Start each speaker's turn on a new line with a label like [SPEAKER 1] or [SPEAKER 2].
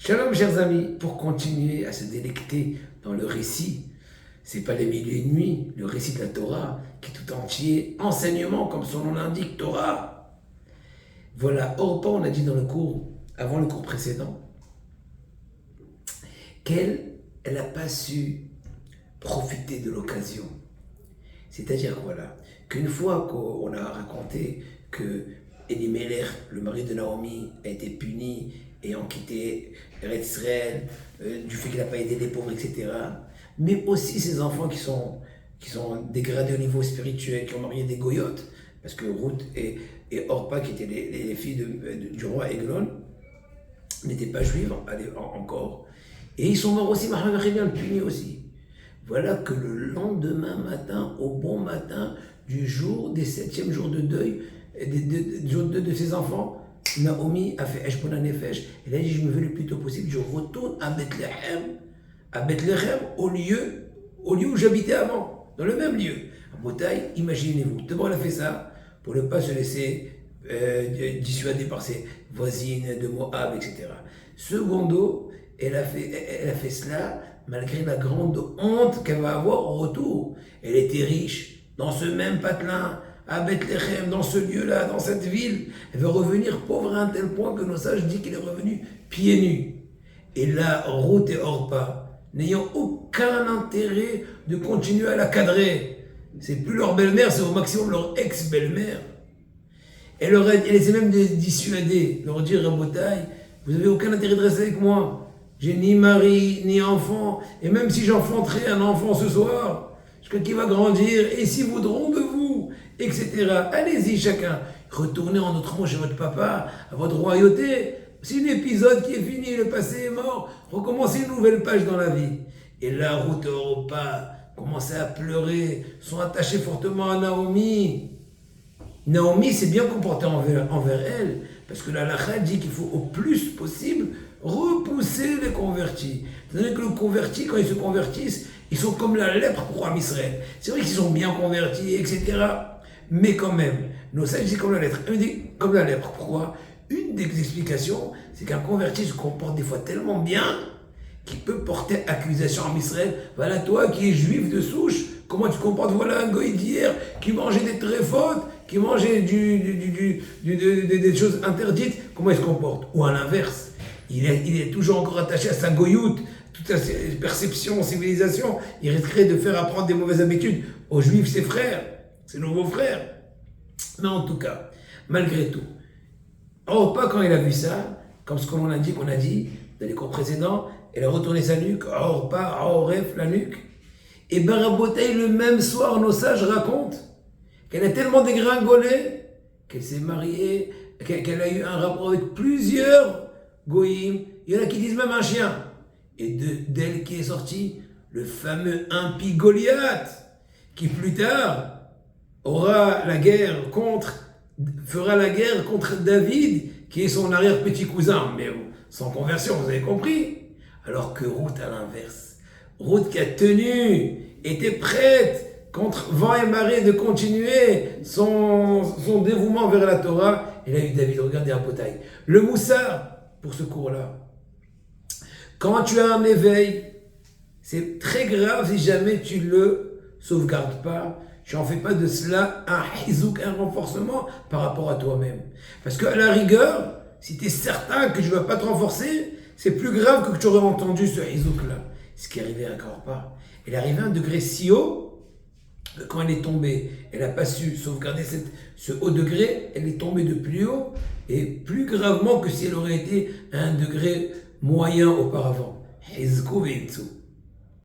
[SPEAKER 1] Shalom, chers amis, pour continuer à se délecter dans le récit, c'est pas les mille et une nuits, le récit de la Torah, qui est tout entier enseignement, comme son nom l'indique, Torah. Voilà, Orpa, on a dit dans le cours, avant le cours précédent, qu'elle n'a pas su profiter de l'occasion. C'est-à-dire, voilà, qu'une fois qu'on a raconté que Elimelech, le mari de Naomi, a été puni ayant quitté Eretz Israël, du fait qu'il n'a pas aidé les pauvres, etc. Mais aussi ses enfants qui sont dégradés au niveau spirituel, qui ont marié des goyotes, parce que Ruth et Orpa, qui étaient les filles du roi Eglon, n'étaient pas juives encore. Et ils sont morts aussi, Mahamad punis aussi. Voilà que le lendemain matin, au bon matin du septième jour de deuil, de ses enfants, Naomi a fait Eshbon Nefesh. Elle a dit, je me veux le plus tôt possible, je retourne à Bethléem, au lieu où j'habitais avant, dans le même lieu. À Botaï, imaginez-vous. D'abord, elle a fait ça pour ne pas se laisser dissuader par ses voisines de Moab, etc. Secondo, elle a fait cela malgré la grande honte qu'elle va avoir au retour. Elle était riche, dans ce même patelin, à Bethléem, dans ce lieu-là, dans cette ville. Elle veut revenir pauvre à un tel point que nos sages disent qu'il est revenu pieds nus. Et là, Ruth et Orpa, n'ayant aucun intérêt de continuer à la cadrer, c'est plus leur belle-mère, c'est au maximum leur ex-belle-mère. Elle essaie même de dissuader, leur dire à Botaï, vous n'avez aucun intérêt de rester avec moi. J'ai ni mari, ni enfant, et même si j'enfanterai un enfant ce soir, jusqu'à qui va grandir, et s'ils voudront de vous, etc. Allez-y chacun, retournez en notre rang chez votre papa, à votre royauté. C'est un épisode qui est fini, le passé est mort, recommencez une nouvelle page dans la vie. Et là, Ruth et Orpa commençaient à pleurer, sont attachés fortement à Naomi. Naomi s'est bien comportée envers elle, parce que la halakha dit qu'il faut au plus possible repousser les convertis. C'est-à-dire que les convertis, quand ils se convertissent, ils sont comme la lèpre pour Am Israël. C'est vrai qu'ils sont bien convertis, etc. Mais quand même, nos sages disent comme la lèpre. Pourquoi ? Une des explications, c'est qu'un converti se comporte des fois tellement bien qu'il peut porter accusation à Israël. Voilà, toi qui es juif de souche, comment tu te comportes ? Voilà un goy d'hier qui mangeait des tréfautes, qui mangeait des choses interdites, comment il se comporte ? Ou à l'inverse, il est toujours encore attaché à sa goyoute, toute sa perception, civilisation. Il risquerait de faire apprendre des mauvaises habitudes aux juifs, ses frères, ses nouveaux frères. Mais en tout cas, malgré tout, Orpa, quand il a vu ça, comme ce qu'on a dit dans les cours précédents, elle a retourné sa nuque, Orpa, Oref, la nuque. Et Barabotaï, le même soir, nos sages racontent qu'elle a tellement dégringolé qu'elle s'est mariée, qu'elle a eu un rapport avec plusieurs goïms. Il y en a qui disent même un chien. Et d'elle qui est sorti le fameux impie Goliath, qui plus tard fera la guerre contre David, qui est son arrière-petit cousin, mais sans conversion, vous avez compris. Alors que Ruth, à l'inverse, Ruth qui a tenu, était prête, contre vent et marée, de continuer son dévouement vers la Torah, elle a eu David, regardez à Botaï. Le moussard, pour ce cours-là, quand tu as un éveil, c'est très grave si jamais tu le sauvegardes pas. Tu n'en fais pas de cela un hizouk, un renforcement par rapport à toi-même. Parce qu'à la rigueur, si tu es certain que je ne vas pas te renforcer, c'est plus grave que tu aurais entendu ce hizouk-là. Ce qui est arrivé à Orpa. Elle est arrivée à un degré si haut que quand elle est tombée, elle n'a pas su sauvegarder ce haut degré, elle est tombée de plus haut et plus gravement que si elle aurait été à un degré moyen auparavant. Hizkou ve'itzu.